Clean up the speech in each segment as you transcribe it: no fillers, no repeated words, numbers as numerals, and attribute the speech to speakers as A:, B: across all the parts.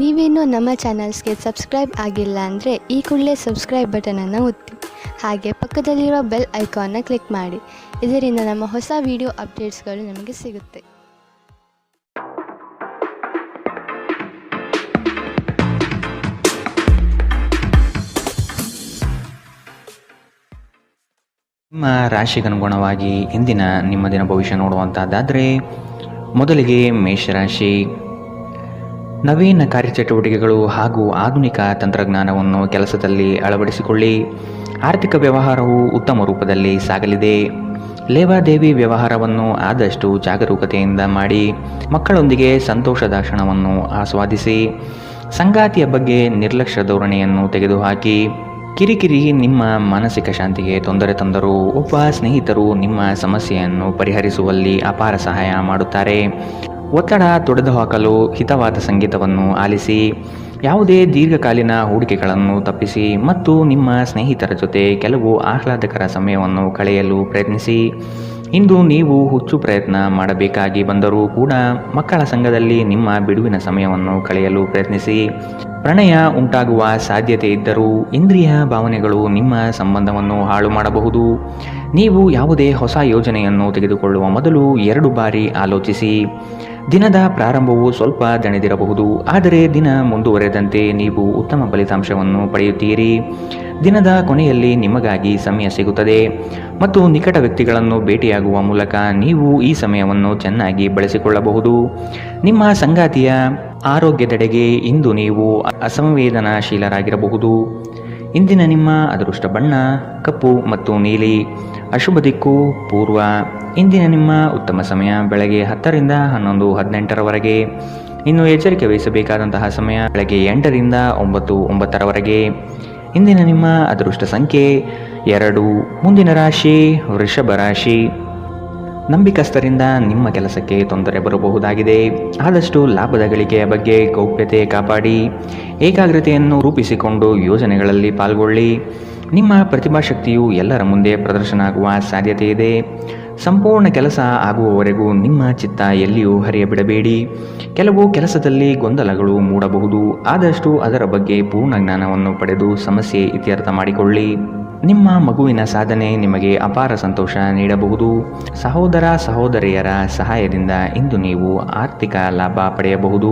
A: ನೀವೇನೂ ನಮ್ಮ ಚಾನಲ್ಸ್ಗೆ ಸಬ್ಸ್ಕ್ರೈಬ್ ಆಗಿಲ್ಲ ಅಂದರೆ ಈ ಕೂಡಲೇ ಸಬ್ಸ್ಕ್ರೈಬ್ ಬಟನನ್ನು ಒತ್ತಿ. ಹಾಗೆ ಪಕ್ಕದಲ್ಲಿರೋ ಬೆಲ್ ಐಕಾನ್ನ ಕ್ಲಿಕ್ ಮಾಡಿ. ಇದರಿಂದ ನಮ್ಮ ಹೊಸ ವಿಡಿಯೋ ಅಪ್ಡೇಟ್ಸ್ಗಳು ನಿಮಗೆ ಸಿಗುತ್ತೆ.
B: ನಿಮ್ಮ ರಾಶಿಗನುಗುಣವಾಗಿ ಇಂದಿನ ನಿಮ್ಮ ದಿನ ಭವಿಷ್ಯ ನೋಡುವಂತಹದ್ದಾದರೆ, ಮೊದಲಿಗೆ ಮೇಷರಾಶಿ. ನವೀನ ಕಾರ್ಯಚಟುವಟಿಕೆಗಳು ಹಾಗೂ ಆಧುನಿಕ ತಂತ್ರಜ್ಞಾನವನ್ನು ಕೆಲಸದಲ್ಲಿ ಅಳವಡಿಸಿಕೊಳ್ಳಿ. ಆರ್ಥಿಕ ವ್ಯವಹಾರವು ಉತ್ತಮ ರೂಪದಲ್ಲಿ ಸಾಗಲಿದೆ. ಲೇವಾದೇವಿ ವ್ಯವಹಾರವನ್ನು ಆದಷ್ಟು ಜಾಗರೂಕತೆಯಿಂದ ಮಾಡಿ. ಮಕ್ಕಳೊಂದಿಗೆ ಸಂತೋಷದ ಕ್ಷಣವನ್ನು ಆಸ್ವಾದಿಸಿ. ಸಂಗಾತಿಯ ಬಗ್ಗೆ ನಿರ್ಲಕ್ಷ್ಯ ಧೋರಣೆಯನ್ನು ತೆಗೆದುಹಾಕಿ. ಕಿರಿಕಿರಿ ನಿಮ್ಮ ಮಾನಸಿಕ ಶಾಂತಿಗೆ ತೊಂದರೆ ತಂದರೂ ಒಬ್ಬ ಸ್ನೇಹಿತರು ನಿಮ್ಮ ಸಮಸ್ಯೆಯನ್ನು ಪರಿಹರಿಸುವಲ್ಲಿ ಅಪಾರ ಸಹಾಯ ಮಾಡುತ್ತಾರೆ. ಒತ್ತಡ ತೊಡೆದುಹಾಕಲು ಹಿತವಾದ ಸಂಗೀತವನ್ನು ಆಲಿಸಿ. ಯಾವುದೇ ದೀರ್ಘಕಾಲೀನ ಹೂಡಿಕೆಗಳನ್ನು ತಪ್ಪಿಸಿ ಮತ್ತು ನಿಮ್ಮ ಸ್ನೇಹಿತರ ಜೊತೆ ಕೆಲವು ಆಹ್ಲಾದಕರ ಸಮಯವನ್ನು ಕಳೆಯಲು ಪ್ರಯತ್ನಿಸಿ. ಇಂದು ನೀವು ಹುಚ್ಚು ಪ್ರಯತ್ನ ಮಾಡಬೇಕಾಗಿ ಬಂದರೂ ಕೂಡ ಮಕ್ಕಳ ಸಂಘದಲ್ಲಿ ನಿಮ್ಮ ಬಿಡುವಿನ ಸಮಯವನ್ನು ಕಳೆಯಲು ಪ್ರಯತ್ನಿಸಿ. ಪ್ರಣಯ ಉಂಟಾಗುವ ಸಾಧ್ಯತೆ ಇದ್ದರೂ ಇಂದ್ರಿಯ ಭಾವನೆಗಳು ನಿಮ್ಮ ಸಂಬಂಧವನ್ನು ಹಾಳು ಮಾಡಬಹುದು. ನೀವು ಯಾವುದೇ ಹೊಸ ಯೋಜನೆಯನ್ನು ತೆಗೆದುಕೊಳ್ಳುವ ಮೊದಲು 2 ಬಾರಿ ಆಲೋಚಿಸಿ. ದಿನದ ಪ್ರಾರಂಭವು ಸ್ವಲ್ಪ ದಣಿದಿರಬಹುದು, ಆದರೆ ದಿನ ಮುಂದುವರೆದಂತೆ ನೀವು ಉತ್ತಮ ಫಲಿತಾಂಶವನ್ನು ಪಡೆಯುತ್ತೀರಿ. ದಿನದ ಕೊನೆಯಲ್ಲಿ ನಿಮಗಾಗಿ ಸಮಯ ಸಿಗುತ್ತದೆ ಮತ್ತು ನಿಕಟ ವ್ಯಕ್ತಿಗಳನ್ನು ಭೇಟಿಯಾಗುವ ಮೂಲಕ ನೀವು ಈ ಸಮಯವನ್ನು ಚೆನ್ನಾಗಿ ಬಳಸಿಕೊಳ್ಳಬಹುದು. ನಿಮ್ಮ ಸಂಗಾತಿಯ ಆರೋಗ್ಯದೆಡೆಗೆ ಇಂದು ನೀವು ಅಸಂವೇದನಾಶೀಲರಾಗಿರಬಹುದು. ಇಂದಿನ ನಿಮ್ಮ ಅದೃಷ್ಟ ಬಣ್ಣ ಕಪ್ಪು ಮತ್ತು ನೀಲಿ. ಅಶುಭ ದಿಕ್ಕು ಪೂರ್ವ. ಇಂದಿನ ನಿಮ್ಮ ಉತ್ತಮ ಸಮಯ ಬೆಳಗ್ಗೆ 10 ರಿಂದ 11, 18ರವರೆಗೆ. ಇನ್ನು ಎಚ್ಚರಿಕೆ ವಹಿಸಬೇಕಾದಂತಹ ಸಮಯ ಬೆಳಗ್ಗೆ 8 ರಿಂದ 9, 9ರವರೆಗೆ. ಇಂದಿನ ನಿಮ್ಮ ಅದೃಷ್ಟ ಸಂಖ್ಯೆ 2. ಮುಂದಿನ ರಾಶಿ ವೃಷಭ ರಾಶಿ. ನಂಬಿಕಸ್ಥರಿಂದ ನಿಮ್ಮ ಕೆಲಸಕ್ಕೆ ತೊಂದರೆ ಬರಬಹುದಾಗಿದೆ. ಆದಷ್ಟು ಲಾಭದ ಗಳಿಕೆಯ ಬಗ್ಗೆ ಗೌಪ್ಯತೆ ಕಾಪಾಡಿ. ಏಕಾಗ್ರತೆಯನ್ನು ರೂಪಿಸಿಕೊಂಡು ಯೋಜನೆಗಳಲ್ಲಿ ಪಾಲ್ಗೊಳ್ಳಿ. ನಿಮ್ಮ ಪ್ರತಿಭಾಶಕ್ತಿಯು ಎಲ್ಲರ ಮುಂದೆ ಪ್ರದರ್ಶನ ಆಗುವ ಸಾಧ್ಯತೆ ಇದೆ. ಸಂಪೂರ್ಣ ಕೆಲಸ ಆಗುವವರೆಗೂ ನಿಮ್ಮ ಚಿತ್ತ ಎಲ್ಲಿಯೂ ಹರಿಯಬಿಡಬೇಡಿ. ಕೆಲವು ಕೆಲಸದಲ್ಲಿ ಗೊಂದಲಗಳು ಮೂಡಬಹುದು. ಆದಷ್ಟು ಅದರ ಬಗ್ಗೆ ಪೂರ್ಣ ಜ್ಞಾನವನ್ನು ಪಡೆದು ಸಮಸ್ಯೆ ಇತ್ಯರ್ಥ ಮಾಡಿಕೊಳ್ಳಿ. ನಿಮ್ಮ ಮಗುವಿನ ಸಾಧನೆ ನಿಮಗೆ ಅಪಾರ ಸಂತೋಷ ನೀಡಬಹುದು. ಸಹೋದರ ಸಹೋದರಿಯರ ಸಹಾಯದಿಂದ ಇಂದು ನೀವು ಆರ್ಥಿಕ ಲಾಭ ಪಡೆಯಬಹುದು.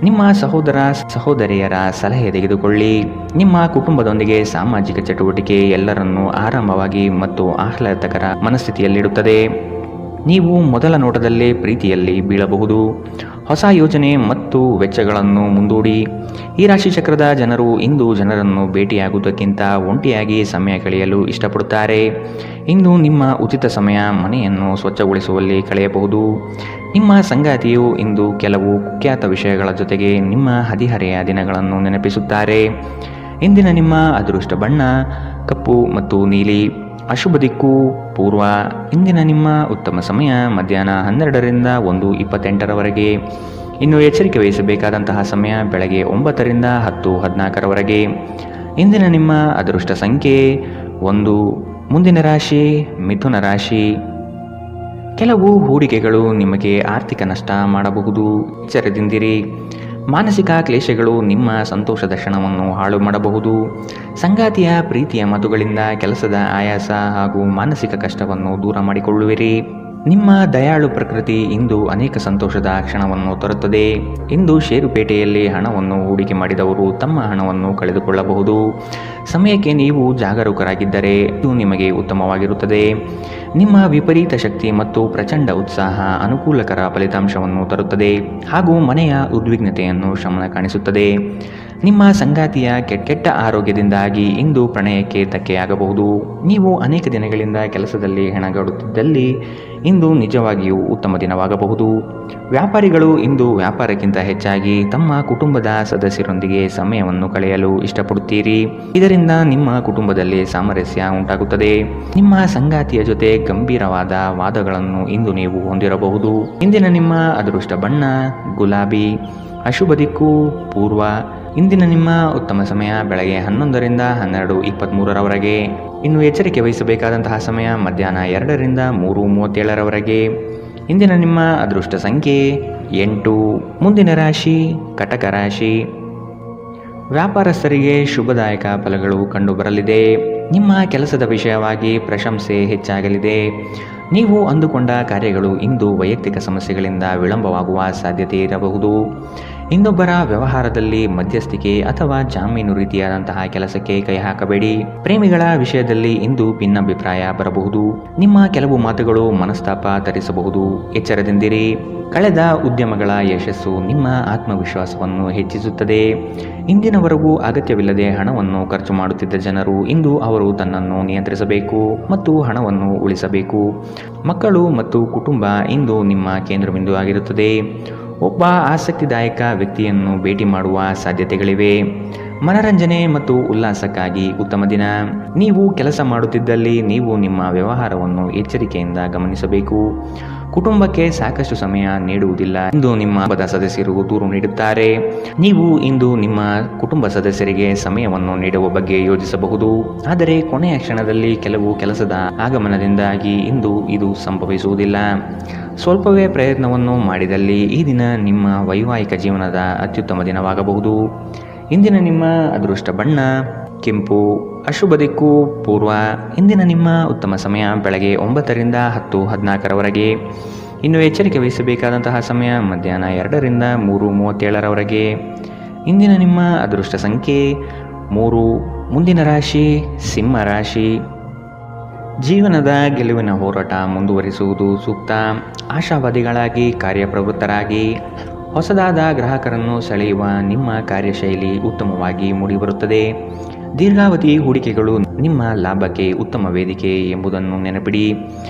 B: ನಿಮ್ಮ ಸಹೋದರ ಸಹೋದರಿಯರ ಸಲಹೆ ತೆಗೆದುಕೊಳ್ಳಿ. ನಿಮ್ಮ ಕುಟುಂಬದೊಂದಿಗೆ ಸಾಮಾಜಿಕ ಚಟುವಟಿಕೆ ಎಲ್ಲರನ್ನೂ ಆರಾಮವಾಗಿ ಮತ್ತು ಆಹ್ಲಾದಕರ ಮನಸ್ಥಿತಿಯಲ್ಲಿಡುತ್ತದೆ. ನೀವು ಮೊದಲ ನೋಟದಲ್ಲೇ ಪ್ರೀತಿಯಲ್ಲಿ ಬೀಳಬಹುದು. ಹೊಸ ಯೋಜನೆ ಮತ್ತು ವೆಚ್ಚಗಳನ್ನು ಮುಂದೂಡಿ. ಈ ರಾಶಿ ಚಕ್ರದ ಜನರು ಇಂದು ಜನರನ್ನು ಭೇಟಿಯಾಗುವುದಕ್ಕಿಂತ ಒಂಟಿಯಾಗಿ ಸಮಯ ಕಳೆಯಲು ಇಷ್ಟಪಡುತ್ತಾರೆ. ಇಂದು ನಿಮ್ಮ ಉಚಿತ ಸಮಯ ಮನೆಯನ್ನು ಸ್ವಚ್ಛಗೊಳಿಸುವಲ್ಲಿ ಕಳೆಯಬಹುದು. ನಿಮ್ಮ ಸಂಗಾತಿಯು ಇಂದು ಕೆಲವು ಕುಖ್ಯಾತ ವಿಷಯಗಳ ಜೊತೆಗೆ ನಿಮ್ಮ ಹದಿಹರೆಯ ದಿನಗಳನ್ನು ನೆನಪಿಸುತ್ತಾರೆ. ಇಂದಿನ ನಿಮ್ಮ ಅದೃಷ್ಟ ಬಣ್ಣ ಕಪ್ಪು ಮತ್ತು ನೀಲಿ. ಅಶುಭ ದಿಕ್ಕು ಪೂರ್ವ. ಇಂದಿನ ನಿಮ್ಮ ಉತ್ತಮ ಸಮಯ ಮಧ್ಯಾಹ್ನ 12 ರಿಂದ 1, 28ರವರೆಗೆ. ಇನ್ನು ಎಚ್ಚರಿಕೆ ವಹಿಸಬೇಕಾದಂತಹ ಸಮಯ ಬೆಳಗ್ಗೆ 9 ರಿಂದ 10, 14ರವರೆಗೆ. ಇಂದಿನ ನಿಮ್ಮ ಅದೃಷ್ಟ ಸಂಖ್ಯೆ 1. ಮುಂದಿನ ರಾಶಿ ಮಿಥುನ ರಾಶಿ. ಕೆಲವು ಹೂಡಿಕೆಗಳು ನಿಮಗೆ ಆರ್ಥಿಕ ನಷ್ಟ ಮಾಡಬಹುದು. ಎಚ್ಚರದಿಂದಿರಿ. ಮಾನಸಿಕ ಕ್ಲೇಶಗಳು ನಿಮ್ಮ ಸಂತೋಷದ ಕ್ಷಣವನ್ನು ಹಾಳು ಮಾಡಬಹುದು. ಸಂಗಾತಿಯ ಪ್ರೀತಿಯ ಮಾತುಗಳಿಂದ ಕೆಲಸದ ಆಯಾಸ ಹಾಗೂ ಮಾನಸಿಕ ಕಷ್ಟವನ್ನು ದೂರ ಮಾಡಿಕೊಳ್ಳುವಿರಿ. ನಿಮ್ಮ ದಯಾಳು ಪ್ರಕೃತಿ ಇಂದು ಅನೇಕ ಸಂತೋಷದ ಕ್ಷಣವನ್ನು ತರುತ್ತದೆ. ಇಂದು ಷೇರುಪೇಟೆಯಲ್ಲಿ ಹಣವನ್ನು ಹೂಡಿಕೆ ಮಾಡಿದವರು ತಮ್ಮ ಹಣವನ್ನು ಕಳೆದುಕೊಳ್ಳಬಹುದು. ಸಮಯಕ್ಕೆ ನೀವು ಜಾಗರೂಕರಾಗಿದ್ದರೆ ಇದು ನಿಮಗೆ ಉತ್ತಮವಾಗಿರುತ್ತದೆ. ನಿಮ್ಮ ವಿಪರೀತ ಶಕ್ತಿ ಮತ್ತು ಪ್ರಚಂಡ ಉತ್ಸಾಹ ಅನುಕೂಲಕರ ಫಲಿತಾಂಶವನ್ನು ತರುತ್ತದೆ ಹಾಗೂ ಮನೆಯ ಉದ್ವಿಗ್ನತೆಯನ್ನು ಶಮನ ಕಾಣಿಸುತ್ತದೆ. ನಿಮ್ಮ ಸಂಗಾತಿಯ ಕೆಟ್ಟ ಆರೋಗ್ಯದಿಂದಾಗಿ ಇಂದು ಪ್ರಣಯಕ್ಕೆ ಧಕ್ಕೆಯಾಗಬಹುದು. ನೀವು ಅನೇಕ ದಿನಗಳಿಂದ ಕೆಲಸದಲ್ಲಿ ಹೆಣಗಾಡುತ್ತಿದ್ದಲ್ಲಿ ಇಂದು ನಿಜವಾಗಿಯೂ ಉತ್ತಮ ದಿನವಾಗಬಹುದು. ವ್ಯಾಪಾರಿಗಳು ಇಂದು ವ್ಯಾಪಾರಕ್ಕಿಂತ ಹೆಚ್ಚಾಗಿ ತಮ್ಮ ಕುಟುಂಬದ ಸದಸ್ಯರೊಂದಿಗೆ ಸಮಯವನ್ನು ಕಳೆಯಲು ಇಷ್ಟಪಡುತ್ತೀರಿ. ಇದರಿಂದ ನಿಮ್ಮ ಕುಟುಂಬದಲ್ಲಿ ಸಾಮರಸ್ಯ ಉಂಟಾಗುತ್ತದೆ. ನಿಮ್ಮ ಸಂಗಾತಿಯ ಜೊತೆ ಗಂಭೀರವಾದ ವಾದಗಳನ್ನು ಇಂದು ನೀವು ಹೊಂದಿರಬಹುದು. ಇಂದಿನ ನಿಮ್ಮ ಅದೃಷ್ಟ ಬಣ್ಣ ಗುಲಾಬಿ. ಅಶುಭ ದಿಕ್ಕು ಪೂರ್ವ. ಇಂದಿನ ನಿಮ್ಮ ಉತ್ತಮ ಸಮಯ ಬೆಳಗ್ಗೆ 11 ರಿಂದ 12, 23ರವರೆಗೆ. ಇನ್ನು ಎಚ್ಚರಿಕೆ ವಹಿಸಬೇಕಾದಂತಹ ಸಮಯ ಮಧ್ಯಾಹ್ನ 2 ರಿಂದ 3, 37ರವರೆಗೆ. ಇಂದಿನ ನಿಮ್ಮ ಅದೃಷ್ಟ ಸಂಖ್ಯೆ 8. ಮುಂದಿನ ರಾಶಿ ಕಟಕ ರಾಶಿ. ವ್ಯಾಪಾರಸ್ಥರಿಗೆ ಶುಭದಾಯಕ ಫಲಗಳು ಕಂಡುಬರಲಿದೆ. ನಿಮ್ಮ ಕೆಲಸದ ವಿಷಯವಾಗಿ ಪ್ರಶಂಸೆ ಹೆಚ್ಚಾಗಲಿದೆ. ನೀವು ಅಂದುಕೊಂಡ ಕಾರ್ಯಗಳು ಇಂದು ವೈಯಕ್ತಿಕ ಸಮಸ್ಯೆಗಳಿಂದ ವಿಳಂಬವಾಗುವ ಸಾಧ್ಯತೆ ಇರಬಹುದು. ಇನ್ನೊಬ್ಬರ ವ್ಯವಹಾರದಲ್ಲಿ ಮಧ್ಯಸ್ಥಿಕೆ ಅಥವಾ ಜಾಮೀನು ರೀತಿಯಾದಂತಹ ಕೆಲಸಕ್ಕೆ ಕೈ ಹಾಕಬೇಡಿ. ಪ್ರೇಮಿಗಳ ವಿಷಯದಲ್ಲಿ ಇಂದು ಭಿನ್ನಾಭಿಪ್ರಾಯ ಬರಬಹುದು. ನಿಮ್ಮ ಕೆಲವು ಮಾತುಗಳು ಮನಸ್ತಾಪ ತರಿಸಬಹುದು. ಎಚ್ಚರದಿಂದಿರಿ. ಕಳೆದ ಉದ್ಯಮಗಳ ಯಶಸ್ಸು ನಿಮ್ಮ ಆತ್ಮವಿಶ್ವಾಸವನ್ನು ಹೆಚ್ಚಿಸುತ್ತದೆ. ಇಂದಿನವರೆಗೂ ಅಗತ್ಯವಿಲ್ಲದೆ ಹಣವನ್ನು ಖರ್ಚು ಮಾಡುತ್ತಿದ್ದ ಜನರು ಇಂದು ಅವರು ತನ್ನನ್ನು ನಿಯಂತ್ರಿಸಬೇಕು ಮತ್ತು ಹಣವನ್ನು ಉಳಿಸಬೇಕು. ಮಕ್ಕಳು ಮತ್ತು ಕುಟುಂಬ ಇಂದು ನಿಮ್ಮ ಕೇಂದ್ರಬಿಂದು ಆಗಿರುತ್ತದೆ. ಒಬ್ಬ ಆಸಕ್ತಿದಾಯಕ ವ್ಯಕ್ತಿಯನ್ನು ಭೇಟಿ ಮಾಡುವ ಸಾಧ್ಯತೆಗಳಿವೆ. ಮನರಂಜನೆ ಮತ್ತು ಉಲ್ಲಾಸಕ್ಕಾಗಿ ಉತ್ತಮ ದಿನ. ನೀವು ಕೆಲಸ ಮಾಡುತ್ತಿದ್ದಲ್ಲಿ ನೀವು ನಿಮ್ಮ ವ್ಯವಹಾರವನ್ನು ಎಚ್ಚರಿಕೆಯಿಂದ ಗಮನಿಸಬೇಕು. ಕುಟುಂಬಕ್ಕೆ ಸಾಕಷ್ಟು ಸಮಯ ನೀಡುವುದಿಲ್ಲ ಎಂದು ನಿಮ್ಮ ಕುಟುಂಬದ ಸದಸ್ಯರು ದೂರು ನೀಡುತ್ತಾರೆ. ನೀವು ಇಂದು ನಿಮ್ಮ ಕುಟುಂಬ ಸದಸ್ಯರಿಗೆ ಸಮಯವನ್ನು ನೀಡುವ ಬಗ್ಗೆ ಯೋಚಿಸಬಹುದು. ಆದರೆ ಕೊನೆಯ ಕ್ಷಣದಲ್ಲಿ ಕೆಲವು ಕೆಲಸದ ಆಗಮನದಿಂದಾಗಿ ಇಂದು ಇದು ಸಂಭವಿಸುವುದಿಲ್ಲ. ಸ್ವಲ್ಪವೇ ಪ್ರಯತ್ನವನ್ನು ಮಾಡಿದಲ್ಲಿ ಈ ದಿನ ನಿಮ್ಮ ವೈವಾಹಿಕ ಜೀವನದ ಅತ್ಯುತ್ತಮ ದಿನವಾಗಬಹುದು. ಇಂದಿನ ನಿಮ್ಮ ಅದೃಷ್ಟ ಬಣ್ಣ ಕೆಂಪು. ಅಶುಭ ದಿಕ್ಕು ಪೂರ್ವ. ಇಂದಿನ ನಿಮ್ಮ ಉತ್ತಮ ಸಮಯ ಬೆಳಗ್ಗೆ 9 ರಿಂದ 10:14 ಇನ್ನು ಎಚ್ಚರಿಕೆ ವಹಿಸಬೇಕಾದಂತಹ ಸಮಯ ಮಧ್ಯಾಹ್ನ 2 ರಿಂದ 3:37 ಇಂದಿನ ನಿಮ್ಮ ಅದೃಷ್ಟ ಸಂಖ್ಯೆ 3. ಮುಂದಿನ ರಾಶಿ ಸಿಂಹ ರಾಶಿ. ಜೀವನದ ಗೆಲುವಿನ ಹೋರಾಟ ಮುಂದುವರಿಸುವುದು ಸೂಕ್ತ. ಆಶಾವಾದಿಗಳಾಗಿ ಕಾರ್ಯಪ್ರವೃತ್ತರಾಗಿ. ಹೊಸದಾದ ಗ್ರಾಹಕರನ್ನು ಸೆಳೆಯುವ ನಿಮ್ಮ ಕಾರ್ಯಶೈಲಿ ಉತ್ತಮವಾಗಿ ಮೂಡಿಬರುತ್ತದೆ. ದೀರ್ಘಾವಧಿ ಹೂಡಿಕೆಗಳು ನಿಮ್ಮ ಲಾಭಕ್ಕೆ ಉತ್ತಮ ವೇದಿಕೆ ಎಂಬುದನ್ನು ನೆನಪಿಡಿ.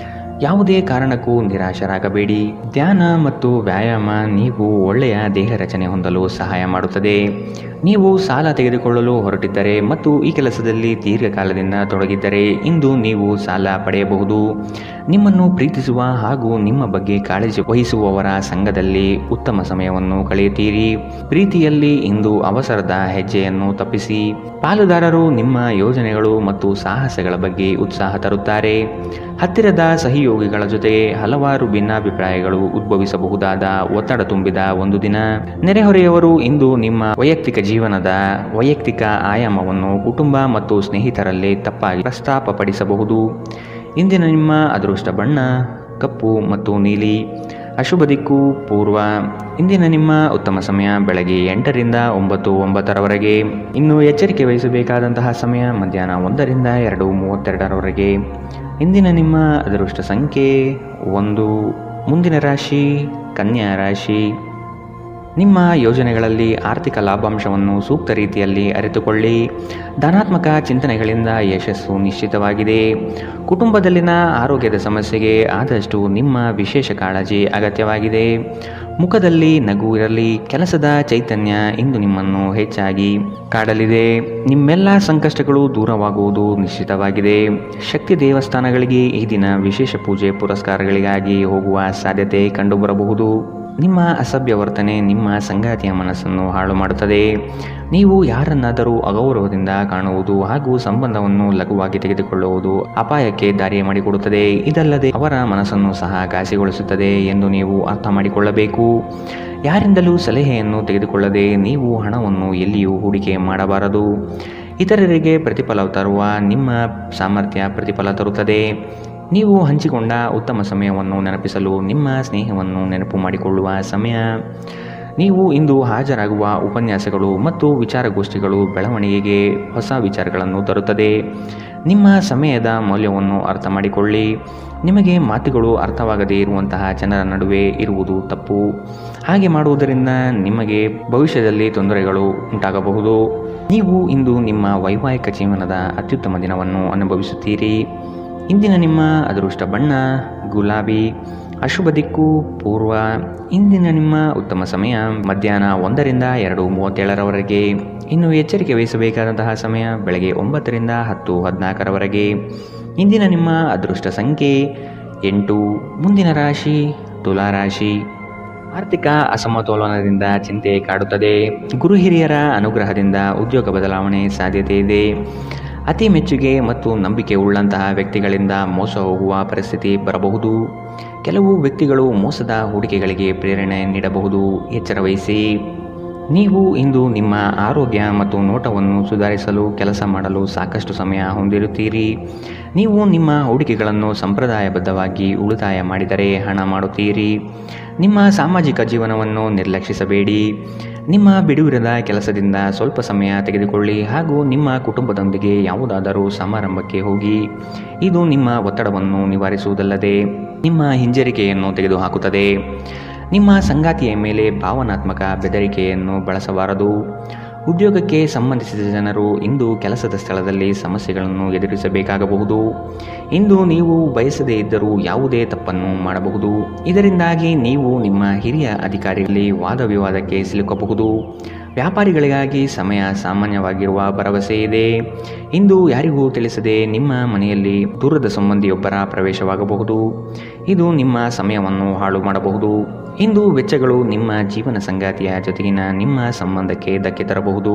B: ಯಾವುದೇ ಕಾರಣಕ್ಕೂ ನಿರಾಶರಾಗಬೇಡಿ. ಧ್ಯಾನ ಮತ್ತು ವ್ಯಾಯಾಮ ನೀವು ಒಳ್ಳೆಯ ದೇಹ ರಚನೆ ಹೊಂದಲು ಸಹಾಯ ಮಾಡುತ್ತದೆ. ನೀವು ಸಾಲ ತೆಗೆದುಕೊಳ್ಳಲು ಹೊರಟಿದ್ದರೆ ಮತ್ತು ಈ ಕೆಲಸದಲ್ಲಿ ದೀರ್ಘಕಾಲದಿಂದ ತೊಡಗಿದ್ದರೆ ಇಂದು ನೀವು ಸಾಲ ಪಡೆಯಬಹುದು. ನಿಮ್ಮನ್ನು ಪ್ರೀತಿಸುವ ಹಾಗೂ ನಿಮ್ಮ ಬಗ್ಗೆ ಕಾಳಜಿ ವಹಿಸುವವರ ಸಂಘದಲ್ಲಿ ಉತ್ತಮ ಸಮಯವನ್ನು ಕಳೆಯುತ್ತೀರಿ. ಪ್ರೀತಿಯಲ್ಲಿ ಇಂದು ಅವಸರದ ಹೆಜ್ಜೆಯನ್ನು ತಪ್ಪಿಸಿ. ಪಾಲುದಾರರು ನಿಮ್ಮ ಯೋಜನೆಗಳು ಮತ್ತು ಸಾಹಸಗಳ ಬಗ್ಗೆ ಉತ್ಸಾಹ ತರುತ್ತಾರೆ. ಹತ್ತಿರದ ಸಹಯೋಗಿಗಳ ಜೊತೆ ಹಲವಾರು ಭಿನ್ನಾಭಿಪ್ರಾಯಗಳು ಉದ್ಭವಿಸಬಹುದಾದ ಒತ್ತಡ ತುಂಬಿದ ಒಂದು ದಿನ. ನೆರೆಹೊರೆಯವರು ಇಂದು ನಿಮ್ಮ ವೈಯಕ್ತಿಕ ಜೀವನದ ವೈಯಕ್ತಿಕ ಆಯಾಮವನ್ನು ಕುಟುಂಬ ಮತ್ತು ಸ್ನೇಹಿತರಲ್ಲಿ ತಪ್ಪಾಗಿ ಪ್ರಸ್ತಾಪಪಡಿಸಬಹುದು. ಇಂದಿನ ನಿಮ್ಮ ಅದೃಷ್ಟ ಬಣ್ಣ ಕಪ್ಪು ಮತ್ತು ನೀಲಿ. ಅಶುಭ ದಿಕ್ಕು ಪೂರ್ವ. ಇಂದಿನ ನಿಮ್ಮ ಉತ್ತಮ ಸಮಯ ಬೆಳಗ್ಗೆ 8 ರಿಂದ 9:09 ಇನ್ನು ಎಚ್ಚರಿಕೆ ವಹಿಸಬೇಕಾದಂತಹ ಸಮಯ ಮಧ್ಯಾಹ್ನ 1 ರಿಂದ 2:32 ಇಂದಿನ ನಿಮ್ಮ ಅದೃಷ್ಟ ಸಂಖ್ಯೆ 1. ಮುಂದಿನ ರಾಶಿ ಕನ್ಯಾ ರಾಶಿ. ನಿಮ್ಮ ಯೋಜನೆಗಳಲ್ಲಿ ಆರ್ಥಿಕ ಲಾಭಾಂಶವನ್ನು ಸೂಕ್ತ ರೀತಿಯಲ್ಲಿ ಅರಿತುಕೊಳ್ಳಿ. ಧನಾತ್ಮಕ ಚಿಂತನೆಗಳಿಂದ ಯಶಸ್ಸು ನಿಶ್ಚಿತವಾಗಿದೆ. ಕುಟುಂಬದಲ್ಲಿನ ಆರೋಗ್ಯದ ಸಮಸ್ಯೆಗೆ ಆದಷ್ಟು ನಿಮ್ಮ ವಿಶೇಷ ಕಾಳಜಿ ಅಗತ್ಯವಾಗಿದೆ. ಮುಖದಲ್ಲಿ ನಗು ಇರಲಿ. ಕೆಲಸದ ಚೈತನ್ಯ ಇಂದು ನಿಮ್ಮನ್ನು ಹೆಚ್ಚಾಗಿ ಕಾಡಲಿದೆ. ನಿಮ್ಮೆಲ್ಲ ಸಂಕಷ್ಟಗಳು ದೂರವಾಗುವುದು ನಿಶ್ಚಿತವಾಗಿದೆ. ಶಕ್ತಿ ದೇವಸ್ಥಾನಗಳಿಗೆ ಈ ದಿನ ವಿಶೇಷ ಪೂಜೆ ಪುರಸ್ಕಾರಗಳಿಗಾಗಿ ಹೋಗುವ ಸಾಧ್ಯತೆ ಕಂಡುಬರಬಹುದು. ನಿಮ್ಮ ಅಸಭ್ಯ ವರ್ತನೆ ನಿಮ್ಮ ಸಂಗಾತಿಯ ಮನಸ್ಸನ್ನು ಹಾಳು ಮಾಡುತ್ತದೆ. ನೀವು ಯಾರನ್ನಾದರೂ ಅಗೌರವದಿಂದ ಕಾಣುವುದು ಹಾಗೂ ಸಂಬಂಧವನ್ನು ಲಘುವಾಗಿ ತೆಗೆದುಕೊಳ್ಳುವುದು ಅಪಾಯಕ್ಕೆ ದಾರಿ ಮಾಡಿಕೊಡುತ್ತದೆ. ಇದಲ್ಲದೆ ಅವರ ಮನಸ್ಸನ್ನು ಸಹ ಘಾಸಿಗೊಳಿಸುತ್ತದೆ ಎಂದು ನೀವು ಅರ್ಥ ಮಾಡಿಕೊಳ್ಳಬೇಕು. ಯಾರಿಂದಲೂ ಸಲಹೆಯನ್ನು ತೆಗೆದುಕೊಳ್ಳದೆ ನೀವು ಹಣವನ್ನು ಎಲ್ಲಿಯೂ ಹೂಡಿಕೆ ಮಾಡಬಾರದು. ಇತರರಿಗೆ ಪ್ರತಿಫಲ ತರುವ ನಿಮ್ಮ ಸಾಮರ್ಥ್ಯ ಪ್ರತಿಫಲ ತರುತ್ತದೆ. ನೀವು ಹಂಚಿಕೊಂಡ ಉತ್ತಮ ಸಮಯವನ್ನು ನೆನಪಿಸಲು ನಿಮ್ಮ ಸ್ನೇಹವನ್ನು ನೆನಪು ಮಾಡಿಕೊಳ್ಳುವ ಸಮಯ. ನೀವು ಇಂದು ಹಾಜರಾಗುವ ಉಪನ್ಯಾಸಗಳು ಮತ್ತು ವಿಚಾರಗೋಷ್ಠಿಗಳು ಬೆಳವಣಿಗೆಗೆ ಹೊಸ ವಿಚಾರಗಳನ್ನು ತರುತ್ತದೆ. ನಿಮ್ಮ ಸಮಯದ ಮೌಲ್ಯವನ್ನು ಅರ್ಥ ಮಾಡಿಕೊಳ್ಳಿ. ನಿಮಗೆ ಮಾತುಗಳು ಅರ್ಥವಾಗದೇ ಇರುವಂತಹ ಜನರ ನಡುವೆ ಇರುವುದು ತಪ್ಪು. ಹಾಗೆ ಮಾಡುವುದರಿಂದ ನಿಮಗೆ ಭವಿಷ್ಯದಲ್ಲಿ ತೊಂದರೆಗಳು ಉಂಟಾಗಬಹುದು. ನೀವು ಇಂದು ನಿಮ್ಮ ವೈವಾಹಿಕ ಜೀವನದ ಅತ್ಯುತ್ತಮ ದಿನವನ್ನು ಅನುಭವಿಸುತ್ತೀರಿ. ಇಂದಿನ ನಿಮ್ಮ ಅದೃಷ್ಟ ಬಣ್ಣ ಗುಲಾಬಿ. ಅಶುಭ ದಿಕ್ಕು ಪೂರ್ವ. ಇಂದಿನ ನಿಮ್ಮ ಉತ್ತಮ ಸಮಯ ಮಧ್ಯಾಹ್ನ 1 ರಿಂದ 2:37 ಇನ್ನು ಎಚ್ಚರಿಕೆ ವಹಿಸಬೇಕಾದಂತಹ ಸಮಯ ಬೆಳಗ್ಗೆ 9 ರಿಂದ 10:14 ಇಂದಿನ ನಿಮ್ಮ ಅದೃಷ್ಟ ಸಂಖ್ಯೆ 8. ಮುಂದಿನ ರಾಶಿ ತುಲಾ ರಾಶಿ. ಆರ್ಥಿಕ ಅಸಮತೋಲನದಿಂದ ಚಿಂತೆ ಕಾಡುತ್ತದೆ. ಗುರು ಹಿರಿಯರ ಅನುಗ್ರಹದಿಂದ ಉದ್ಯೋಗ ಬದಲಾವಣೆ ಸಾಧ್ಯತೆ ಇದೆ. ಅತಿ ಮೆಚ್ಚುಗೆ ಮತ್ತು ನಂಬಿಕೆ ಉಳ್ಳಂತಹ ವ್ಯಕ್ತಿಗಳಿಂದ ಮೋಸ ಹೋಗುವ ಪರಿಸ್ಥಿತಿ ಬರಬಹುದು. ಕೆಲವು ವ್ಯಕ್ತಿಗಳು ಮೋಸದ ಹೂಡಿಕೆಗಳಿಗೆ ಪ್ರೇರಣೆ ನೀಡಬಹುದು. ಎಚ್ಚರ ವಹಿಸಿ. ನೀವು ಇಂದು ನಿಮ್ಮ ಆರೋಗ್ಯ ಮತ್ತು ನೋಟವನ್ನು ಸುಧಾರಿಸಲು ಕೆಲಸ ಮಾಡಲು ಸಾಕಷ್ಟು ಸಮಯ ಹೊಂದಿರುತ್ತೀರಿ. ನೀವು ನಿಮ್ಮ ಹೂಡಿಕೆಗಳನ್ನು ಸಂಪ್ರದಾಯಬದ್ಧವಾಗಿ ಉಳಿತಾಯ ಮಾಡಿದರೆ ಹಣ ಮಾಡುತ್ತೀರಿ. ನಿಮ್ಮ ಸಾಮಾಜಿಕ ಜೀವನವನ್ನು ನಿರ್ಲಕ್ಷಿಸಬೇಡಿ. ನಿಮ್ಮ ಬಿಡುವಿರದ ಕೆಲಸದಿಂದ ಸ್ವಲ್ಪ ಸಮಯ ತೆಗೆದುಕೊಳ್ಳಿ ಹಾಗೂ ನಿಮ್ಮ ಕುಟುಂಬದೊಂದಿಗೆ ಯಾವುದಾದರೂ ಸಮಾರಂಭಕ್ಕೆ ಹೋಗಿ. ಇದು ನಿಮ್ಮ ಒತ್ತಡವನ್ನು ನಿವಾರಿಸುವುದಲ್ಲದೆ ನಿಮ್ಮ ಹಿಂಜರಿಕೆಯನ್ನು ತೆಗೆದುಹಾಕುತ್ತದೆ. ನಿಮ್ಮ ಸಂಗಾತಿಯ ಮೇಲೆ ಭಾವನಾತ್ಮಕ ಬೆದರಿಕೆಯನ್ನು ಬಳಸಬಾರದು. ಉದ್ಯೋಗಕ್ಕೆ ಸಂಬಂಧಿಸಿದ ಜನರು ಇಂದು ಕೆಲಸದ ಸ್ಥಳದಲ್ಲಿ ಸಮಸ್ಯೆಗಳನ್ನು ಎದುರಿಸಬೇಕಾಗಬಹುದು. ಇಂದು ನೀವು ಬಯಸದೇ ಇದ್ದರೂ ಯಾವುದೇ ತಪ್ಪನ್ನು ಮಾಡಬಹುದು. ಇದರಿಂದಾಗಿ ನೀವು ನಿಮ್ಮ ಹಿರಿಯ ಅಧಿಕಾರಿಗಳಲ್ಲಿ ವಾದ ವಿವಾದಕ್ಕೆ ಸಿಲುಕಬಹುದು. ವ್ಯಾಪಾರಿಗಳಿಗಾಗಿ ಸಮಯ ಸಾಮಾನ್ಯವಾಗಿರುವ ಭರವಸೆ ಇದೆ. ಇಂದು ಯಾರಿಗೂ ತಿಳಿಸದೆ ನಿಮ್ಮ ಮನೆಯಲ್ಲಿ ದೂರದ ಸಂಬಂಧಿಯೊಬ್ಬರ ಪ್ರವೇಶವಾಗಬಹುದು. ಇದು ನಿಮ್ಮ ಸಮಯವನ್ನು ಹಾಳು ಮಾಡಬಹುದು. ಇಂದು ವೆಚ್ಚಗಳು ನಿಮ್ಮ ಜೀವನ ಸಂಗಾತಿಯ ಜೊತೆಗಿನ ನಿಮ್ಮ ಸಂಬಂಧಕ್ಕೆ ಧಕ್ಕೆ ತರಬಹುದು.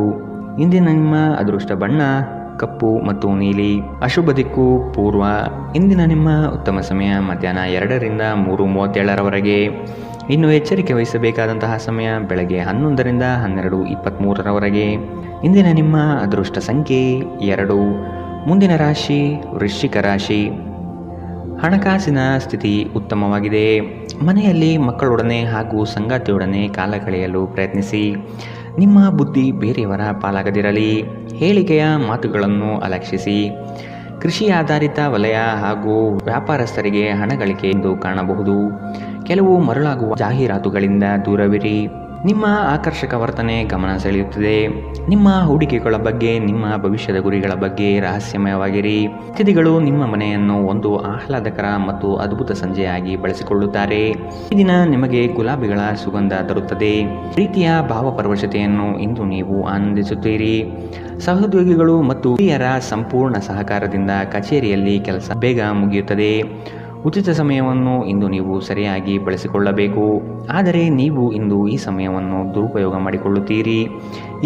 B: ಇಂದಿನ ನಿಮ್ಮ ಅದೃಷ್ಟ ಬಣ್ಣ ಕಪ್ಪು ಮತ್ತು ನೀಲಿ. ಅಶುಭ ದಿಕ್ಕು ಪೂರ್ವ. ಇಂದಿನ ನಿಮ್ಮ ಉತ್ತಮ ಸಮಯ ಮಧ್ಯಾಹ್ನ 2ರಿಂದ 3:37ರವರೆಗೆ. ಇನ್ನು ಎಚ್ಚರಿಕೆ ವಹಿಸಬೇಕಾದಂತಹ ಸಮಯ ಬೆಳಗ್ಗೆ 11ರಿಂದ 12:23ರವರೆಗೆ. ಇಂದಿನ ನಿಮ್ಮ ಅದೃಷ್ಟ ಸಂಖ್ಯೆ 2. ಮುಂದಿನ ರಾಶಿ ವೃಶ್ಚಿಕ ರಾಶಿ. ಹಣಕಾಸಿನ ಸ್ಥಿತಿ ಉತ್ತಮವಾಗಿದೆ. ಮನೆಯಲ್ಲಿ ಮಕ್ಕಳೊಡನೆ ಹಾಗೂ ಸಂಗಾತಿಯೊಡನೆ ಕಾಲ ಕಳೆಯಲು ಪ್ರಯತ್ನಿಸಿ. ನಿಮ್ಮ ಬುದ್ಧಿ ಬೇರೆಯವರ ಪಾಲಾಗದಿರಲಿ. ಹೇಳಿಕೆಯ ಮಾತುಗಳನ್ನು ಅಲಕ್ಷಿಸಿ. ಕೃಷಿ ಆಧಾರಿತ ವಲಯ ಹಾಗೂ ವ್ಯಾಪಾರಸ್ಥರಿಗೆ ಹಣ ಗಳಿಕೆ ಎಂದು ಕಾಣಬಹುದು. ಕೆಲವು ಮರಳಾಗುವ ಜಾಹೀರಾತುಗಳಿಂದ ದೂರವಿರಿ. ನಿಮ್ಮ ಆಕರ್ಷಕ ವರ್ತನೆ ಗಮನ ಸೆಳೆಯುತ್ತದೆ. ನಿಮ್ಮ ಹೂಡಿಕೆಗಳ ಬಗ್ಗೆ, ನಿಮ್ಮ ಭವಿಷ್ಯದ ಗುರಿಗಳ ಬಗ್ಗೆ ರಹಸ್ಯಮಯವಾಗಿರಿ. ಅತಿಥಿಗಳು ನಿಮ್ಮ ಮನೆಯನ್ನು ಒಂದು ಆಹ್ಲಾದಕರ ಮತ್ತು ಅದ್ಭುತ ಸಂಜೆಯಾಗಿ ಬಳಸಿಕೊಳ್ಳುತ್ತಾರೆ. ಈ ದಿನ ನಿಮಗೆ ಗುಲಾಬಿಗಳ ಸುಗಂಧ ತರುತ್ತದೆ. ಪ್ರೀತಿಯ ಭಾವಪರವಶತೆಯನ್ನು ಇಂದು ನೀವು ಆನಂದಿಸುತ್ತೀರಿ. ಸಹೋದ್ಯೋಗಿಗಳು ಮತ್ತು ಹಿರಿಯರ ಸಂಪೂರ್ಣ ಸಹಕಾರದಿಂದ ಕಚೇರಿಯಲ್ಲಿ ಕೆಲಸ ಬೇಗ ಮುಗಿಯುತ್ತದೆ. ಉಚಿತ ಸಮಯವನ್ನು ಇಂದು ನೀವು ಸರಿಯಾಗಿ ಬಳಸಿಕೊಳ್ಳಬೇಕು. ಆದರೆ ನೀವು ಇಂದು ಈ ಸಮಯವನ್ನು ದುರುಪಯೋಗ ಮಾಡಿಕೊಳ್ಳುತ್ತೀರಿ.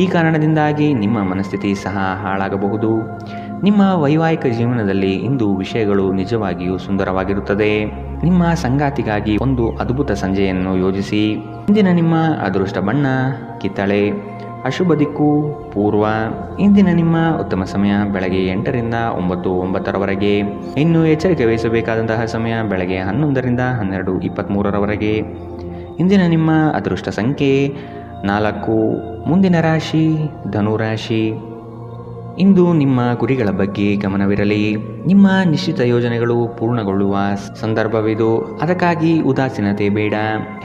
B: ಈ ಕಾರಣದಿಂದಾಗಿ ನಿಮ್ಮ ಮನಸ್ಥಿತಿ ಸಹ ಹಾಳಾಗಬಹುದು. ನಿಮ್ಮ ವೈವಾಹಿಕ ಜೀವನದಲ್ಲಿ ಇಂದು ವಿಷಯಗಳು ನಿಜವಾಗಿಯೂ ಸುಂದರವಾಗಿರುತ್ತದೆ. ನಿಮ್ಮ ಸಂಗಾತಿಗಾಗಿ ಒಂದು ಅದ್ಭುತ ಸಂಜೆಯನ್ನು ಯೋಜಿಸಿ. ಇಂದಿನ ನಿಮ್ಮ ಅದೃಷ್ಟ ಬಣ್ಣ ಕಿತ್ತಳೆ. ಅಶುಭ ದಿಕ್ಕು ಪೂರ್ವ. ಇಂದಿನ ನಿಮ್ಮ ಉತ್ತಮ ಸಮಯ ಬೆಳಗ್ಗೆ 8ರಿಂದ 9:09ರವರೆಗೆ. ಇನ್ನು ಎಚ್ಚರಿಕೆ ವಹಿಸಬೇಕಾದಂತಹ ಸಮಯ ಬೆಳಗ್ಗೆ 11ರಿಂದ 12:23ರವರೆಗೆ. ಇಂದಿನ ನಿಮ್ಮ ಅದೃಷ್ಟ ಸಂಖ್ಯೆ 4. ಮುಂದಿನ ರಾಶಿ ಧನುರಾಶಿ. ಇಂದು ನಿಮ್ಮ ಗುರಿಗಳ ಬಗ್ಗೆ ಗಮನವಿರಲಿ. ನಿಮ್ಮ ನಿಶ್ಚಿತ ಯೋಜನೆಗಳು ಪೂರ್ಣಗೊಳ್ಳುವ ಸಂದರ್ಭವಿದು. ಅದಕ್ಕಾಗಿ ಉದಾಸೀನತೆ ಬೇಡ.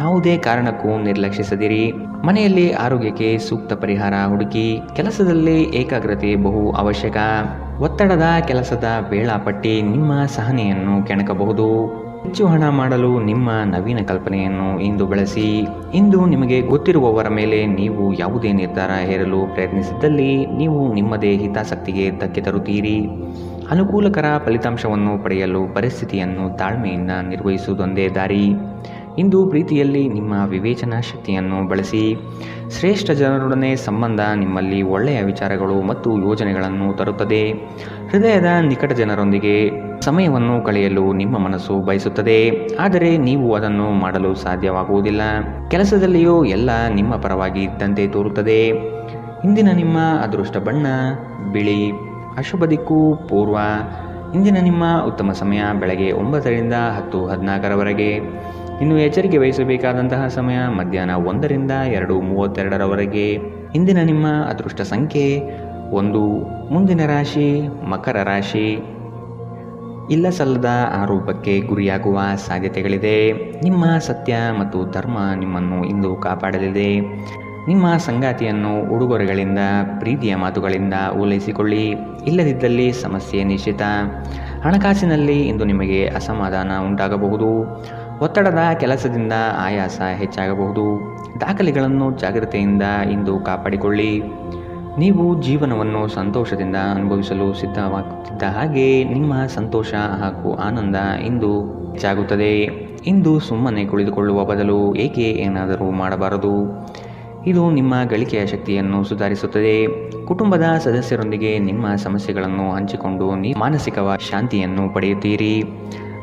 B: ಯಾವುದೇ ಕಾರಣಕ್ಕೂ ನಿರ್ಲಕ್ಷಿಸದಿರಿ. ಮನೆಯಲ್ಲಿ ಆರೋಗ್ಯಕ್ಕೆ ಸೂಕ್ತ ಪರಿಹಾರ ಹುಡುಕಿ. ಕೆಲಸದಲ್ಲಿ ಏಕಾಗ್ರತೆ ಬಹು ಅವಶ್ಯಕ. ಒತ್ತಡದ ಕೆಲಸದ ವೇಳಾಪಟ್ಟಿ ನಿಮ್ಮ ಸಹನೆಯನ್ನು ಕೆಣಕಬಹುದು. ಹೆಚ್ಚು ಹಣ ಮಾಡಲು ನಿಮ್ಮ ನವೀನ ಕಲ್ಪನೆಯನ್ನು ಇಂದು ಬಳಸಿ. ಇಂದು ನಿಮಗೆ ಗೊತ್ತಿರುವವರ ಮೇಲೆ ನೀವು ಯಾವುದೇ ನಿರ್ಧಾರ ಹೇರಲು ಪ್ರಯತ್ನಿಸಿದ್ದಲ್ಲಿ ನೀವು ನಿಮ್ಮದೇ ಹಿತಾಸಕ್ತಿಗೆ ಧಕ್ಕೆ ತರುತ್ತೀರಿ. ಅನುಕೂಲಕರ ಫಲಿತಾಂಶವನ್ನು ಪಡೆಯಲು ಪರಿಸ್ಥಿತಿಯನ್ನು ತಾಳ್ಮೆಯಿಂದ ನಿರ್ವಹಿಸುವುದೊಂದೇ ದಾರಿ. ಇಂದು ಪ್ರೀತಿಯಲ್ಲಿ ನಿಮ್ಮ ವಿವೇಚನಾ ಶಕ್ತಿಯನ್ನು ಬಳಸಿ. ಶ್ರೇಷ್ಠ ಜನರೊಡನೆ ಸಂಬಂಧ ನಿಮ್ಮಲ್ಲಿ ಒಳ್ಳೆಯ ವಿಚಾರಗಳು ಮತ್ತು ಯೋಜನೆಗಳನ್ನು ತರುತ್ತದೆ. ಹೃದಯದ ನಿಕಟ ಜನರೊಂದಿಗೆ ಸಮಯವನ್ನು ಕಳೆಯಲು ನಿಮ್ಮ ಮನಸ್ಸು ಬಯಸುತ್ತದೆ. ಆದರೆ ನೀವು ಅದನ್ನು ಮಾಡಲು ಸಾಧ್ಯವಾಗುವುದಿಲ್ಲ. ಕೆಲಸದಲ್ಲಿಯೂ ಎಲ್ಲ ನಿಮ್ಮ ಪರವಾಗಿ ಇದ್ದಂತೆ ತೋರುತ್ತದೆ. ಇಂದಿನ ನಿಮ್ಮ ಅದೃಷ್ಟ ಬಣ್ಣ ಬಿಳಿ. ಅಶುಭ ದಿಕ್ಕು ಪೂರ್ವ. ಇಂದಿನ ನಿಮ್ಮ ಉತ್ತಮ ಸಮಯ ಬೆಳಗ್ಗೆ 9ರಿಂದ 10:14ರವರೆಗೆ. ಇನ್ನು ಎಚ್ಚರಿಕೆ ವಹಿಸಬೇಕಾದಂತಹ ಸಮಯ ಮಧ್ಯಾಹ್ನ 1ರಿಂದ 2:32ರವರೆಗೆ. ಇಂದಿನ ನಿಮ್ಮ ಅದೃಷ್ಟ ಸಂಖ್ಯೆ 1. ಮುಂದಿನ ರಾಶಿ ಮಕರ ರಾಶಿ. ಇಲ್ಲ ಸಲ್ಲದ ಆರೋಪಕ್ಕೆ ಗುರಿಯಾಗುವ ಸಾಧ್ಯತೆಗಳಿದೆ. ನಿಮ್ಮ ಸತ್ಯ ಮತ್ತು ಧರ್ಮ ನಿಮ್ಮನ್ನು ಇಂದು ಕಾಪಾಡಲಿದೆ. ನಿಮ್ಮ ಸಂಗಾತಿಯನ್ನು ಉಡುಗೊರೆಗಳಿಂದ, ಪ್ರೀತಿಯ ಮಾತುಗಳಿಂದ ಓಲೈಸಿಕೊಳ್ಳಿ. ಇಲ್ಲದಿದ್ದಲ್ಲಿ ಸಮಸ್ಯೆ ನಿಶ್ಚಿತ. ಹಣಕಾಸಿನಲ್ಲಿ ಇಂದು ನಿಮಗೆ ಅಸಮಾಧಾನ ಉಂಟಾಗಬಹುದು. ಒತ್ತಡದ ಕೆಲಸದಿಂದ ಆಯಾಸ ಹೆಚ್ಚಾಗಬಹುದು. ದಾಖಲೆಗಳನ್ನು ಜಾಗ್ರತೆಯಿಂದ ಇಂದು ಕಾಪಾಡಿಕೊಳ್ಳಿ. ನೀವು ಜೀವನವನ್ನು ಸಂತೋಷದಿಂದ ಅನುಭವಿಸಲು ಸಿದ್ಧವಾಗುತ್ತಿದ್ದ ಹಾಗೆ ನಿಮ್ಮ ಸಂತೋಷ ಹಾಗೂ ಆನಂದ ಇಂದು ಹೆಚ್ಚಾಗುತ್ತದೆ. ಇಂದು ಸುಮ್ಮನೆ ಕುಳಿತುಕೊಳ್ಳುವ ಬದಲು ಏಕೆ ಏನಾದರೂ ಮಾಡಬಾರದು. ಇದು ನಿಮ್ಮ ಗಳಿಕೆಯ ಶಕ್ತಿಯನ್ನು ಸುಧಾರಿಸುತ್ತದೆ. ಕುಟುಂಬದ ಸದಸ್ಯರೊಂದಿಗೆ ನಿಮ್ಮ ಸಮಸ್ಯೆಗಳನ್ನು ಹಂಚಿಕೊಂಡು ನೀವು ಮಾನಸಿಕ ಶಾಂತಿಯನ್ನು ಪಡೆಯುತ್ತೀರಿ.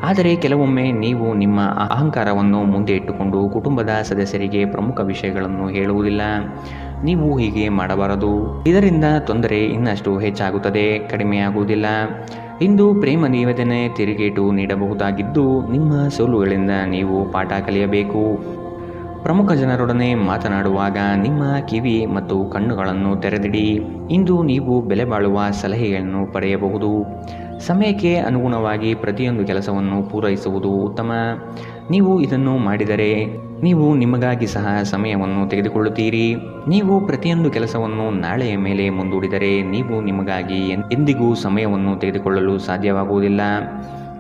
B: ಆದರೆ ಕೆಲವೊಮ್ಮೆ ನೀವು ನಿಮ್ಮ ಅಹಂಕಾರವನ್ನು ಮುಂದೆ ಇಟ್ಟುಕೊಂಡು ಕುಟುಂಬದ ಸದಸ್ಯರಿಗೆ ಪ್ರಮುಖ ವಿಷಯಗಳನ್ನು ಹೇಳುವುದಿಲ್ಲ. ನೀವು ಹೀಗೆ ಮಾಡಬಾರದು. ಇದರಿಂದ ತೊಂದರೆ ಇನ್ನಷ್ಟು ಹೆಚ್ಚಾಗುತ್ತದೆ, ಕಡಿಮೆಯಾಗುವುದಿಲ್ಲ. ಇಂದು ಪ್ರೇಮ ನಿವೇದನೆ ತಿರುಗೇಟು ನೀಡಬಹುದಾಗಿದ್ದು, ನಿಮ್ಮ ಸೋಲುಗಳಿಂದ ನೀವು ಪಾಠ ಕಲಿಯಬೇಕು. ಪ್ರಮುಖ ಜನರೊಡನೆ ಮಾತನಾಡುವಾಗ ನಿಮ್ಮ ಕಿವಿ ಮತ್ತು ಕಣ್ಣುಗಳನ್ನು ತೆರೆದಿಡಿ. ಇಂದು ನೀವು ಬೆಲೆ ಬಾಳುವ ಸಲಹೆಗಳನ್ನು ಪಡೆಯಬಹುದು. ಸಮಯಕ್ಕೆ ಅನುಗುಣವಾಗಿ ಪ್ರತಿಯೊಂದು ಕೆಲಸವನ್ನು ಪೂರೈಸುವುದು ಉತ್ತಮ. ನೀವು ಇದನ್ನು ಮಾಡಿದರೆ ನೀವು ನಿಮಗಾಗಿ ಸಹ ಸಮಯವನ್ನು ತೆಗೆದುಕೊಳ್ಳುತ್ತೀರಿ. ನೀವು ಪ್ರತಿಯೊಂದು ಕೆಲಸವನ್ನು ನಾಳೆಯ ಮೇಲೆ ಮುಂದೂಡಿದರೆ ನೀವು ನಿಮಗಾಗಿ ಎಂದಿಗೂ ಸಮಯವನ್ನು ತೆಗೆದುಕೊಳ್ಳಲು ಸಾಧ್ಯವಾಗುವುದಿಲ್ಲ.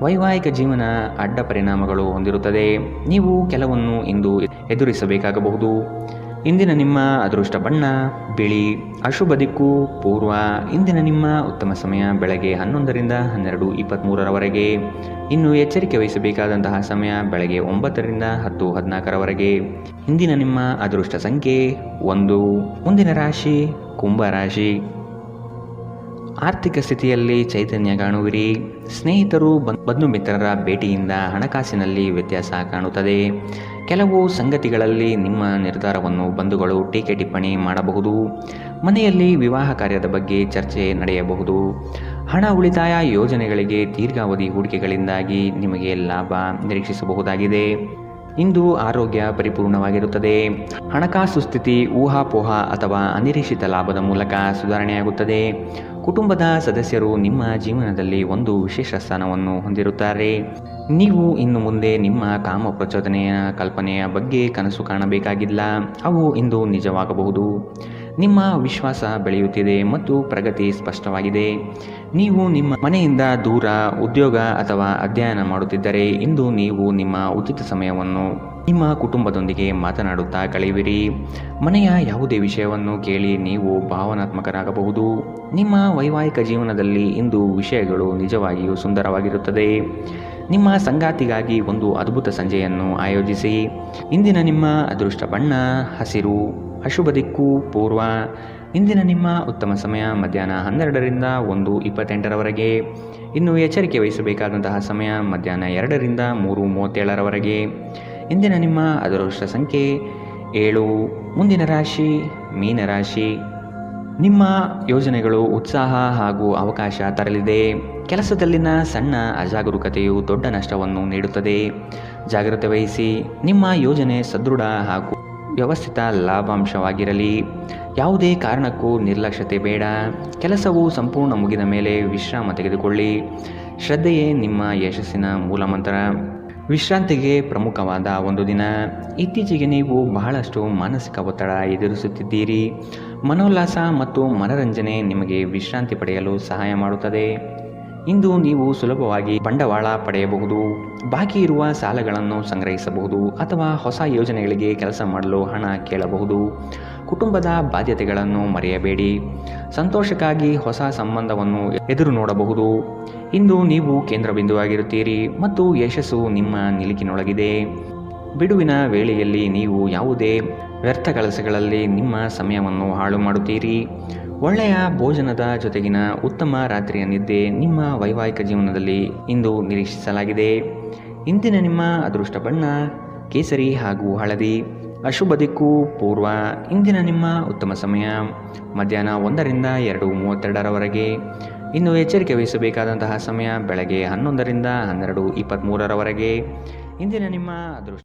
B: ವೈವಾಹಿಕ ಜೀವನ ಅಡ್ಡ ಪರಿಣಾಮಗಳು ಹೊಂದಿರುತ್ತದೆ. ನೀವು ಕೆಲವನ್ನು ಇಂದು ಎದುರಿಸಬೇಕಾಗಬಹುದು. ಇಂದಿನ ನಿಮ್ಮ ಅದೃಷ್ಟ ಬಣ್ಣ ಬಿಳಿ. ಅಶುಭ ದಿಕ್ಕು ಪೂರ್ವ. ಇಂದಿನ ನಿಮ್ಮ ಉತ್ತಮ ಸಮಯ ಬೆಳಗ್ಗೆ 11ರಿಂದ 12:23ರವರೆಗೆ. ಇನ್ನು ಎಚ್ಚರಿಕೆ ವಹಿಸಬೇಕಾದಂತಹ ಸಮಯ ಬೆಳಗ್ಗೆ 9ರಿಂದ 10:14ರವರೆಗೆ. ಇಂದಿನ ನಿಮ್ಮ ಅದೃಷ್ಟ ಸಂಖ್ಯೆ 1. ಮುಂದಿನ ರಾಶಿ ಕುಂಭ ರಾಶಿ. ಆರ್ಥಿಕ ಸ್ಥಿತಿಯಲ್ಲಿ ಚೈತನ್ಯ ಕಾಣುವಿರಿ. ಸ್ನೇಹಿತರು ಬಂಧು ಮಿತ್ರರ ಭೇಟಿಯಿಂದ ಹಣಕಾಸಿನಲ್ಲಿ ವ್ಯತ್ಯಾಸ ಕಾಣುತ್ತದೆ. ಕೆಲವು ಸಂಗತಿಗಳಲ್ಲಿ ನಿಮ್ಮ ನಿರ್ಧಾರವನ್ನು ಬಂಧುಗಳು ಟೀಕೆ ಟಿಪ್ಪಣಿ ಮಾಡಬಹುದು. ಮನೆಯಲ್ಲಿ ವಿವಾಹ ಕಾರ್ಯದ ಬಗ್ಗೆ ಚರ್ಚೆ ನಡೆಯಬಹುದು. ಹಣ ಉಳಿತಾಯ ಯೋಜನೆಗಳಿಗೆ ದೀರ್ಘಾವಧಿ ಹೂಡಿಕೆಗಳಿಂದಾಗಿ ನಿಮಗೆ ಲಾಭ ನಿರೀಕ್ಷಿಸಬಹುದಾಗಿದೆ. ಇಂದು ಆರೋಗ್ಯ ಪರಿಪೂರ್ಣವಾಗಿರುತ್ತದೆ. ಹಣಕಾಸು ಸ್ಥಿತಿ ಊಹಾಪೋಹ ಅಥವಾ ಅನಿರೀಕ್ಷಿತ ಲಾಭದ ಮೂಲಕ ಸುಧಾರಣೆಯಾಗುತ್ತದೆ. ಕುಟುಂಬದ ಸದಸ್ಯರು ನಿಮ್ಮ ಜೀವನದಲ್ಲಿ ಒಂದು ವಿಶೇಷ ಸ್ಥಾನವನ್ನು ಹೊಂದಿರುತ್ತಾರೆ. ನೀವು ಇನ್ನು ಮುಂದೆ ನಿಮ್ಮ ಕಾಮ ಪ್ರಚೋದನೆಯ ಕಲ್ಪನೆಯ ಬಗ್ಗೆ ಕನಸು ಕಾಣಬೇಕಾಗಿಲ್ಲ. ಅವು ಇಂದು ನಿಜವಾಗಬಹುದು. ನಿಮ್ಮ ವಿಶ್ವಾಸ ಬೆಳೆಯುತ್ತಿದೆ ಮತ್ತು ಪ್ರಗತಿ ಸ್ಪಷ್ಟವಾಗಿದೆ. ನೀವು ನಿಮ್ಮ ಮನೆಯಿಂದ ದೂರ ಉದ್ಯೋಗ ಅಥವಾ ಅಧ್ಯಯನ ಮಾಡುತ್ತಿದ್ದರೆ ಇಂದು ನೀವು ನಿಮ್ಮ ಉಚಿತ ಸಮಯವನ್ನು ನಿಮ್ಮ ಕುಟುಂಬದೊಂದಿಗೆ ಮಾತನಾಡುತ್ತಾ ಕಳೆಯುವಿರಿ. ಮನೆಯ ಯಾವುದೇ ವಿಷಯವನ್ನು ಕೇಳಿ ನೀವು ಭಾವನಾತ್ಮಕರಾಗಬಹುದು. ನಿಮ್ಮ ವೈವಾಹಿಕ ಜೀವನದಲ್ಲಿ ಇಂದು ವಿಷಯಗಳು ನಿಜವಾಗಿಯೂ ಸುಂದರವಾಗಿರುತ್ತದೆ. ನಿಮ್ಮ ಸಂಗಾತಿಗಾಗಿ ಒಂದು ಅದ್ಭುತ ಸಂಜೆಯನ್ನು ಆಯೋಜಿಸಿ. ಇಂದಿನ ನಿಮ್ಮ ಅದೃಷ್ಟ ಬಣ್ಣ ಹಸಿರು. ಅಶುಭ ದಿಕ್ಕು ಪೂರ್ವ. ಇಂದಿನ ನಿಮ್ಮ ಉತ್ತಮ ಸಮಯ ಮಧ್ಯಾಹ್ನ 12ರಿಂದ 1:28ರವರೆಗೆ. ಇನ್ನು ಎಚ್ಚರಿಕೆ ವಹಿಸಬೇಕಾದಂತಹ ಸಮಯ ಮಧ್ಯಾಹ್ನ 2ರಿಂದ 3:37ರವರೆಗೆ. ಇಂದಿನ ನಿಮ್ಮ ಅದೃಷ್ಟ ಸಂಖ್ಯೆ 7. ಮುಂದಿನ ರಾಶಿ ಮೀನರಾಶಿ. ನಿಮ್ಮ ಯೋಜನೆಗಳು ಉತ್ಸಾಹ ಹಾಗೂ ಅವಕಾಶ ತರಲಿದೆ. ಕೆಲಸದಲ್ಲಿನ ಸಣ್ಣ ಅಜಾಗರೂಕತೆಯು ದೊಡ್ಡ ನಷ್ಟವನ್ನು ನೀಡುತ್ತದೆ. ಜಾಗ್ರತೆ ವಹಿಸಿ. ನಿಮ್ಮ ಯೋಜನೆ ಸದೃಢ ಹಾಗೂ ವ್ಯವಸ್ಥಿತ ಲಾಭಾಂಶವಾಗಿರಲಿ. ಯಾವುದೇ ಕಾರಣಕ್ಕೂ ನಿರ್ಲಕ್ಷ್ಯತೆ ಬೇಡ. ಕೆಲಸವು ಸಂಪೂರ್ಣ ಮುಗಿದ ಮೇಲೆ ವಿಶ್ರಾಮ ತೆಗೆದುಕೊಳ್ಳಿ. ಶ್ರದ್ಧೆಯೇ ನಿಮ್ಮ ಯಶಸ್ಸಿನ ಮೂಲಮಂತ್ರ. ವಿಶ್ರಾಂತಿಗೆ ಪ್ರಮುಖವಾದ ಒಂದು ದಿನ. ಇತ್ತೀಚೆಗೆ ನೀವು ಬಹಳಷ್ಟು ಮಾನಸಿಕ ಒತ್ತಡ ಎದುರಿಸುತ್ತಿದ್ದೀರಿ. ಮನೋಲ್ಲಾಸ ಮತ್ತು ಮನರಂಜನೆ ನಿಮಗೆ ವಿಶ್ರಾಂತಿ ಪಡೆಯಲು ಸಹಾಯ ಮಾಡುತ್ತದೆ. ಇಂದು ನೀವು ಸುಲಭವಾಗಿ ಬಂಡವಾಳ ಪಡೆಯಬಹುದು. ಬಾಕಿ ಇರುವ ಸಾಲಗಳನ್ನು ಸಂಗ್ರಹಿಸಬಹುದು ಅಥವಾ ಹೊಸ ಯೋಜನೆಗಳಿಗೆ ಕೆಲಸ ಮಾಡಲು ಹಣ ಕೇಳಬಹುದು. ಕುಟುಂಬದ ಬಾಧ್ಯತೆಗಳನ್ನು ಮರೆಯಬೇಡಿ. ಸಂತೋಷಕ್ಕಾಗಿ ಹೊಸ ಸಂಬಂಧವನ್ನು ಎದುರು ನೋಡಬಹುದು. ಇಂದು ನೀವು ಕೇಂದ್ರ ಬಿಂದುವಾಗಿರುತ್ತೀರಿ ಮತ್ತು ಯಶಸ್ಸು ನಿಮ್ಮ ನಿಲುಕಿನೊಳಗಿದೆ. ಬಿಡುವಿನ ವೇಳೆಯಲ್ಲಿ ನೀವು ಯಾವುದೇ ವ್ಯರ್ಥ ಕೆಲಸಗಳಲ್ಲಿ ನಿಮ್ಮ ಸಮಯವನ್ನು ಹಾಳು ಮಾಡುತ್ತೀರಿ. ಒಳ್ಳೆಯ ಭೋಜನದ ಜೊತೆಗಿನ ಉತ್ತಮ ರಾತ್ರಿಯ ನಿದ್ದೆ ನಿಮ್ಮ ವೈವಾಹಿಕ ಜೀವನದಲ್ಲಿ ಇಂದು ನಿರೀಕ್ಷಿಸಲಾಗಿದೆ. ಇಂದಿನ ನಿಮ್ಮ ಅದೃಷ್ಟ ಬಣ್ಣ ಕೇಸರಿ ಹಾಗೂ ಹಳದಿ. ಅಶುಭ ದಿಕ್ಕು ಪೂರ್ವ. ಇಂದಿನ ನಿಮ್ಮ ಉತ್ತಮ ಸಮಯ ಮಧ್ಯಾಹ್ನ 1ರಿಂದ 2:32ರವರೆಗೆ. ಇನ್ನು ಎಚ್ಚರಿಕೆ ವಹಿಸಬೇಕಾದಂತಹ ಸಮಯ ಬೆಳಗ್ಗೆ 11ರಿಂದ 12:23ರವರೆಗೆ. ಇಂದಿನ ನಿಮ್ಮ ಅದೃಷ್ಟ